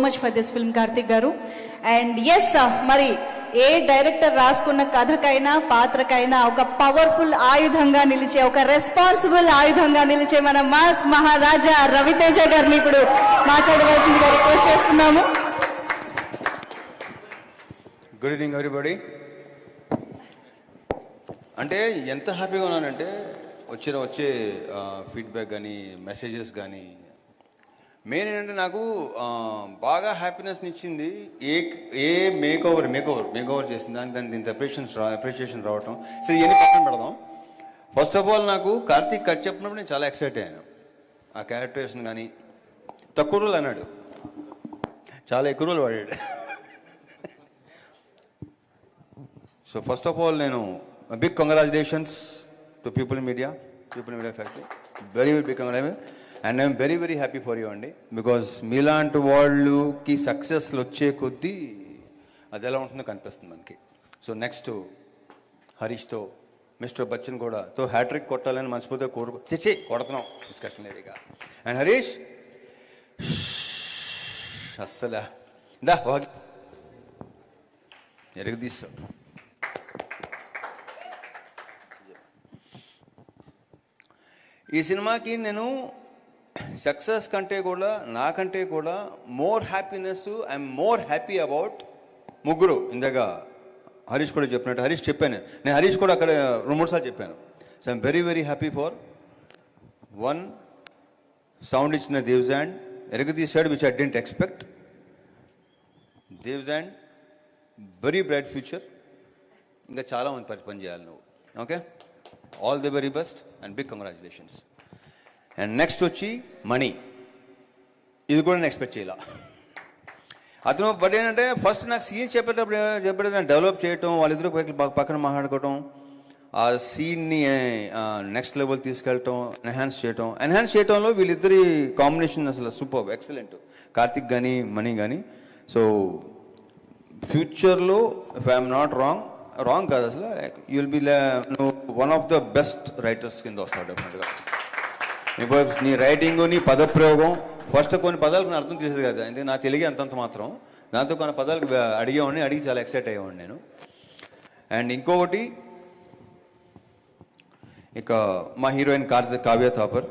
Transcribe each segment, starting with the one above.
Much for this film Karthik garu. And yes మరి ఏ director రాసుకున్న కథకైనా పాత్రకైనా ఒక పవర్ఫుల్ ఆయుధంగా నిలిచే, ఒక రెస్పాన్సిబుల్ ఆయుధంగా నిలిచే మన మాస్ మహారాజా రవితేజ గారిని ఇప్పుడు మాట్లాడవలసిందిగా రిక్వెస్ట్ చేస్తున్నాము. Good evening everybody. అంటే ఎంత హ్యాపీగా ఉన్నానంటే వచ్చే ఫీడ్బ్యాక్ కానీ మెసేజెస్ కానీ మెయిన్ ఏంటంటే నాకు బాగా హ్యాపీనెస్ని ఇచ్చింది ఏ మేకోవర్ చేసింది దానికి ఇంత అప్రిషియేషన్ రావటం. సరే ఇవన్నీ పక్కన పెడదాం. ఫస్ట్ ఆఫ్ ఆల్ నాకు కార్తీక్ కథ చెప్పినప్పుడు నేను చాలా ఎక్సైట్ అయ్యాను. ఆ క్యారెక్టరేషన్ కానీ తక్కువ రోజులు అన్నాడు, చాలా ఎక్కువ రోజులు వాడాడు. సో ఫస్ట్ ఆఫ్ ఆల్ నేను big congratulations to people media factory, very big congratulation. And I'm very very happy for you అండి, బికాజ్ మీలాంటి వాళ్ళకి సక్సెస్లు వచ్చే కొద్దీ అది ఎలా ఉంటుందో కనిపిస్తుంది మనకి. సో నెక్స్ట్ హరీష్తో, మిస్టర్ బచ్చన్ కూడా హ్యాట్రిక్ కొట్టాలని మనస్ఫూర్తిగా కొడుతున్నాం, డిస్కషన్ లేదు ఇక. అండ్ హరీష్ అస్సలు ఎరగదీస్తావు. ఈ సినిమాకి నేను సక్సెస్ కంటే కూడా నాకంటే కూడా more happiness, I'm more happy about ముగ్గురు. ఇందాక హరీష్ కూడా చెప్పినట్టు హరీష్ చెప్పాను, నేను హరీష్ కూడా అక్కడ 2-3 సార్లు చెప్పాను. So I'm very very happy for one, sound ఇచ్చిన దేవ్జాండ్ ఎరగదీశాడు, విచ్ ఐ డెంట్ ఎక్స్పెక్ట్. దేవ్జాండ్ వెరీ బ్రైట్ ఫ్యూచర్, ఇంకా చాలా మంది పని చేయాలి నువ్వు. Okay, all the very best and big congratulations. And next వచ్చి మణి, ఇది కూడా నేను ఎక్స్పెక్ట్ చేయాల అతను. బట్ ఏంటంటే ఫస్ట్ నాకు సీన్ చెప్పేటప్పుడు నేను డెవలప్ చేయటం, వాళ్ళిద్దరూ పక్కన మాట్లాడుకోవటం, ఆ సీన్ని నెక్స్ట్ లెవెల్ తీసుకెళ్ళటం, ఎన్హాన్స్ చేయటంలో వీళ్ళిద్దరి కాంబినేషన్ అసలు సూపర్, ఎక్సలెంట్. కార్తిక్ కానీ మణి కానీ. సో ఫ్యూచర్లో ఇఫ్ ఐఎమ్ నాట్ రాంగ్ కాదు అసలు, you will be one of the best writers కింద వస్తాడు డెఫినెట్గా. ఇప్పుడు నీ రైటింగు, నీ పదప్రయోగం, ఫస్ట్ కొన్ని పదాలకు నేను అర్థం చేసేది కదా, ఎందుకంటే నా తెలుగు అంతంత మాత్రం, దాంతో కొన్ని పదాలకు అడిగి చాలా ఎక్సైట్ అయ్యేవాడిని నేను. అండ్ ఇంకొకటి, ఇక మా heroine Kavya Thapar,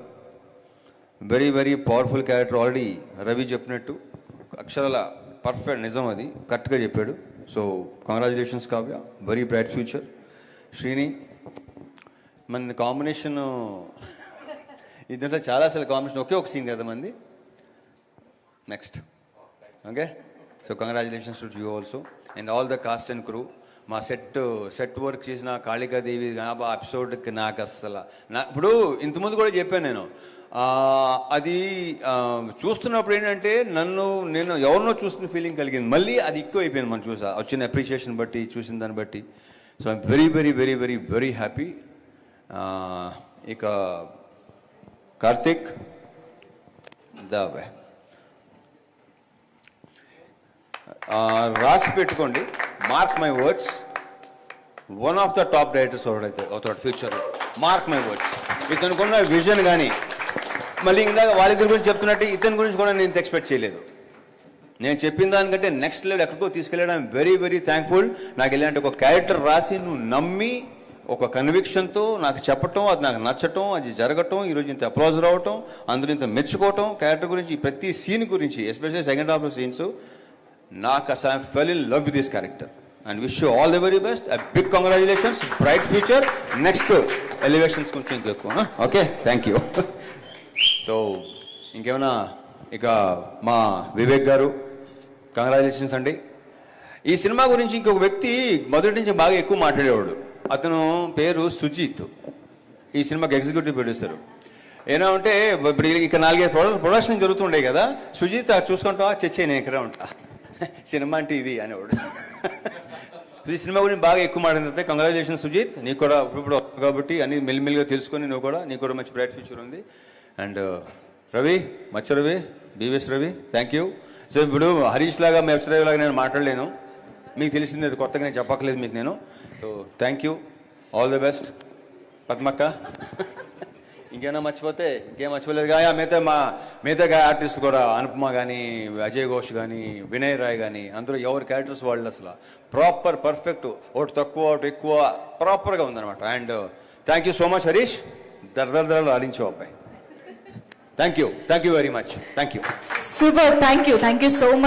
very very powerful character. Already Ravi చెప్పినట్టు అక్షరాల పర్ఫెక్ట్, నిజం, అది కరెక్ట్గా చెప్పాడు. So congratulations Kavya, very bright future. Srini, మన కాంబినేషన్ ఇదంతా చాలా అసలు కాంబినేషన్, ఒకే ఒక సీన్ కదా మంది. Next okay, so congratulations to you also and all the cost and crew. మా సెట్ వర్క్ చేసిన కాళికాదేవి ఎపిసోడ్కి నాకు అస్సలు ఇప్పుడు ఇంతకుముందు కూడా చెప్పాను నేను, అది చూస్తున్నప్పుడు ఏంటంటే నేను ఎవరినో చూస్తున్న ఫీలింగ్ కలిగింది. మళ్ళీ అది ఎక్కువ అయిపోయింది మనం వచ్చిన అప్రిషియేషన్ బట్టి, చూసిన దాన్ని బట్టి. So I'm very very very very very happy. ఇక కార్తిక్ దాబే రాసి పెట్టుకోండి, mark my words, one of the top writers అవుతాడు ఫ్యూచర్లో, మార్క్ మై వర్డ్స్. ఇతనుకున్న విజన్ కానీ, మళ్ళీ ఇందాక వాళ్ళిద్దరి గురించి చెప్తున్నట్టు ఇతని గురించి కూడా నేను ఎక్స్పెక్ట్ చేయలేదు. నేను చెప్పిన దానికంటే నెక్స్ట్ లెవెల్ ఎక్కడికో తీసుకెళ్ళడం వెరీ వెరీ థ్యాంక్ఫుల్. నాకు ఇలాంటి ఒక క్యారెక్టర్ రాసి నువ్వు నమ్మి ఒక కన్విక్షన్తో నాకు చెప్పటం, అది నాకు నచ్చటం, అది జరగటం, ఈరోజు ఇంత అప్లాజ్ రావటం, అందరూ ఇంత మెచ్చుకోవటం, క్యారెక్టర్ గురించి, ప్రతి సీన్ గురించి, ఎస్పెషల్లీ సెకండ్ హాఫ్ సీన్స్, నాకు అసలు I fell in love with this character and wish you all the very best. Big congratulations, bright future, next elevations కొంచెం ఇంకా ఎక్కువ. Okay, thank you. సో ఇంకేమైనా, ఇక మా వివేక్ గారు కంగ్రాచులేషన్స్ అండి. ఈ సినిమా గురించి ఇంకొక వ్యక్తి మొదటి నుంచి బాగా ఎక్కువ మాట్లాడేవాడు, అతను పేరు సుజిత్, ఈ సినిమాకి ఎగ్జిక్యూటివ్ ప్రొడ్యూసర్. ఏనా అంటే ఇప్పుడు ఇక్కడ 4-5 ప్రొడక్షన్ జరుగుతుండే కదా, సుజిత్ చూసుకుంటా చచ్చే నేను ఇక్కడే ఉంటా, సినిమా అంటే ఇది అనేవాడు. ఈ సినిమా గురించి బాగా ఎక్కువ మాట్లాడితే కంగ్రాచులేషన్ సుజిత్, నీకు కూడా ఇప్పుడు కాబట్టి అన్ని మెల్లిమెల్లిగా తెలుసుకొని నీకు కూడా మంచి బ్రైట్ ఫ్యూచర్ ఉంది. అండ్ రవి, మచ్చ Ravi, BVS Ravi, thank you. So ఇప్పుడు హరీష్ లాగా, మెప్స్ రవి లాగా నేను మాట్లాడలేను, మీకు తెలిసింది అది కొత్తగా నేను చెప్పక్కలేదు మీకు నేను. So thank you, all the best. పద్మక్క ఇంకేమైనా మర్చిపోతే ఇంకేం మర్చిపోలేదు. మిగతా ఆర్టిస్ట్ కూడా అనుపమ కానీ, అజయ్ ఘోష్ కానీ, వినయ్ రాయ్ కానీ, అందరూ ఎవరి క్యారెక్టర్స్ వాళ్ళు అసలు ప్రాపర్ పర్ఫెక్ట్, ఒకటి తక్కువ ఒకటి ఎక్కువ ప్రాపర్గా ఉందన్నమాట. And thank you so much Harish, దరదరదరలు ఆడించావు అబ్బాయి. Thank you very much. Thank you. Super, thank you so much.